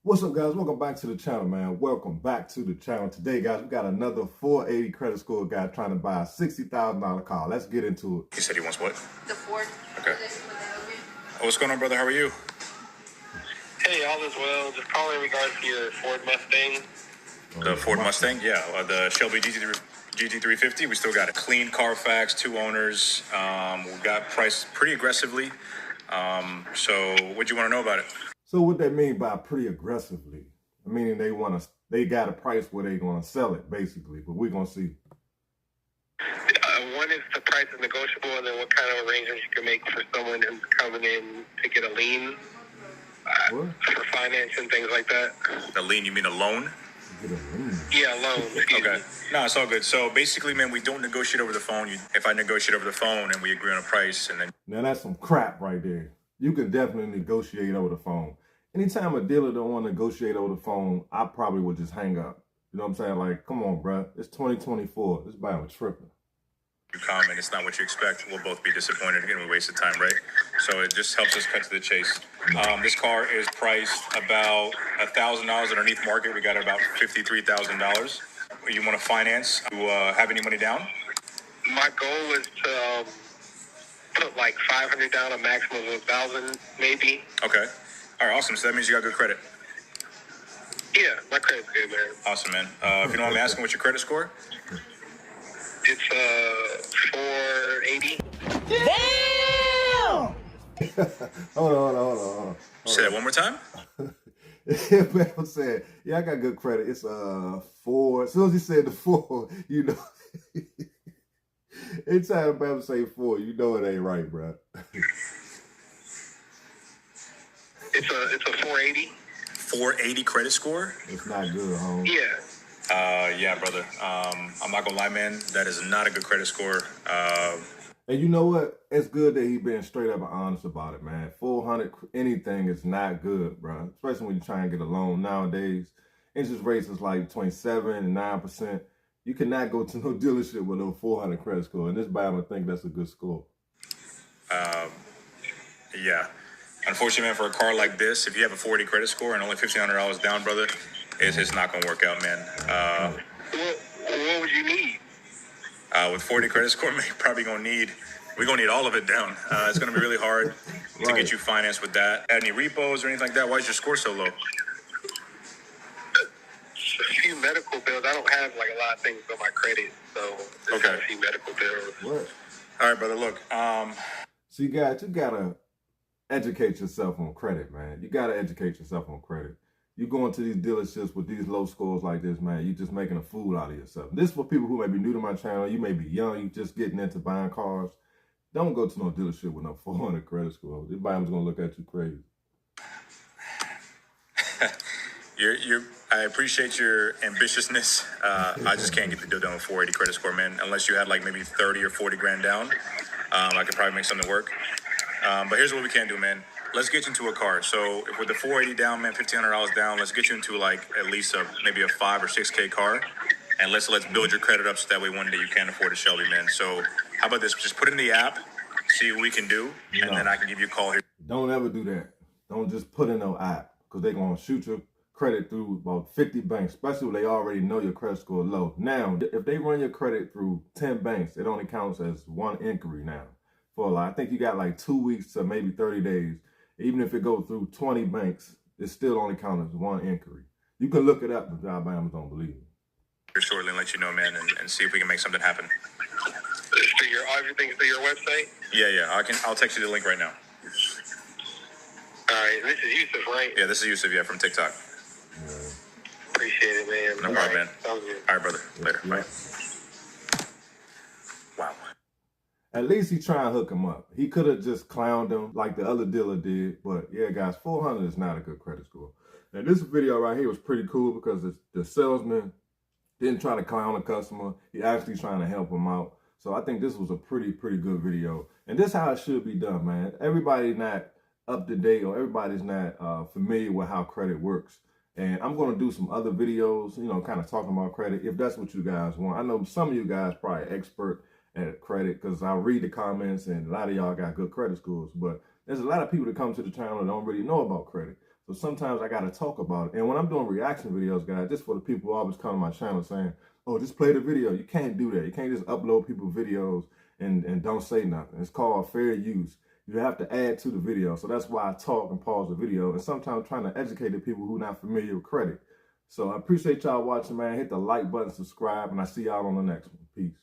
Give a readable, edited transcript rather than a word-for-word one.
What's up, guys? Welcome back to the channel, man. Welcome back to the channel. Today, guys, we got another 480 credit score guy trying to buy a $60,000 car. Let's get into it. He said he wants what? The Ford. Okay. What's going on, brother? How are you? Hey, all is well. Just calling in regards to your Ford Mustang. The Ford Mustang? Yeah. The Shelby GT350. We still got a clean Carfax, 2 owners. We got priced pretty aggressively. So what do you want to know about it? So what that mean by pretty aggressively? Meaning they got a price where they gonna sell it, basically. But we're gonna see. One is the price is negotiable, and then what kind of arrangements you can make for someone who's coming in to get a lien for finance and things like that. A lien? You mean a loan? Yeah, loan. Okay. No, it's all good. So basically, man, we don't negotiate over the phone. If I negotiate over the phone and we agree on a price, and then now that's some crap right there. You can definitely negotiate over the phone. Anytime a dealer don't want to negotiate over the phone, I probably would just hang up. You know what I'm saying? Like, come on, bro. It's 2024. This guy was tripping. you comment, it's not what you expect. We'll both be disappointed and we wasted time, right? So it just helps us cut to the chase. This car is priced about $1,000 underneath market. We got about $53,000. You want to finance? You have any money down? My goal is to put like $500 down, a maximum of $1,000, maybe. Okay. All right, awesome. So that means you got good credit. Yeah, my credit's good, man. Awesome, man. If you don't mind me asking, what's your credit score? It's 480. Damn! Hold on. Say that one more time. Man said, yeah, I got good credit. It's 4. As soon as he said the 4, you know. Anytime Bam say 4, you know it ain't right, bro. It's a 480. 480 credit score? It's not good, home. Yeah. Yeah, brother. I'm not gonna lie, man. That is not a good credit score. And you know what? It's good that he been straight up and honest about it, man. 400 anything is not good, bro. Especially when you try and get a loan nowadays. Interest rates is like between 7 and 9%. You cannot go to no dealership with no 400 credit score, and this Bible think that's a good score. Yeah. Unfortunately, man, for a car like this, if you have a 480 credit score and only $1,500 down, brother, it's not gonna work out, man. What would you need? With 40 credit score, man, we're gonna need all of it down. It's gonna be really hard to get you financed with that. Any repos or anything like that? Why is your score so low? A few medical bills. I don't have like a lot of things on my credit, so there's a few medical bills. What? All right, brother. Look. So you gotta educate yourself on credit, man. You gotta educate yourself on credit. You go into these dealerships with these low scores like this, man, you just making a fool out of yourself. This is for people who may be new to my channel. You may be young, you just getting into buying cars. Don't go to no dealership with no 400 credit score. Everybody's gonna look at you crazy. I appreciate your ambitiousness. I just can't get the deal done with 480 credit score, man. Unless you had like maybe 30 or 40 grand down, I could probably make something work. But here's what we can do, man. Let's get you into a car. So if with the 480 down, man, $1,500 down, let's get you into like at least maybe a 5 or 6K car, and let's build your credit up so that way one day you can afford a Shelby, man. So how about this? Just put it in the app, see what we can do, and then I can give you a call here. Don't ever do that. Don't just put in no app, because they're gonna shoot your credit through about 50 banks, especially when they already know your credit score low. Now, if they run your credit through 10 banks, it only counts as one inquiry now. For like, I think you got like 2 weeks to maybe 30 days. Even if it goes through 20 banks, it still only counts as one inquiry. You can look it up if Alabama don't believe me. Here shortly and let you know, man, and see if we can make something happen. Everything's through your website? Yeah. I'll text you the link right now. All right, this is Yusuf, right? Yeah, this is Yusuf, yeah, from TikTok. Yeah. Appreciate it, man. No problem, man. Sounds good. All right, brother. Later. Yeah. Bye. Wow. At least he try and hook him up. He could have just clowned him like the other dealer did. But yeah, guys, 400 is not a good credit score. Now, this video right here was pretty cool because the salesman didn't try to clown the customer. He actually trying to help him out. So I think this was a pretty good video. And this is how it should be done, man. Everybody's not up to date, or everybody's not familiar with how credit works. And I'm going to do some other videos, you know, kind of talking about credit, if that's what you guys want. I know some of you guys probably expert at credit, because I read the comments and a lot of y'all got good credit scores, but there's a lot of people that come to the channel and don't really know about credit. So sometimes I got to talk about it. And when I'm doing reaction videos, guys, just for the people who always come to my channel saying, oh, just play the video. You can't do that. You can't just upload people's videos and don't say nothing. It's called fair use. You have to add to the video. So that's why I talk and pause the video. And sometimes trying to educate the people who are not familiar with credit. So I appreciate y'all watching, man. Hit the like button, subscribe, and I see y'all on the next one. Peace.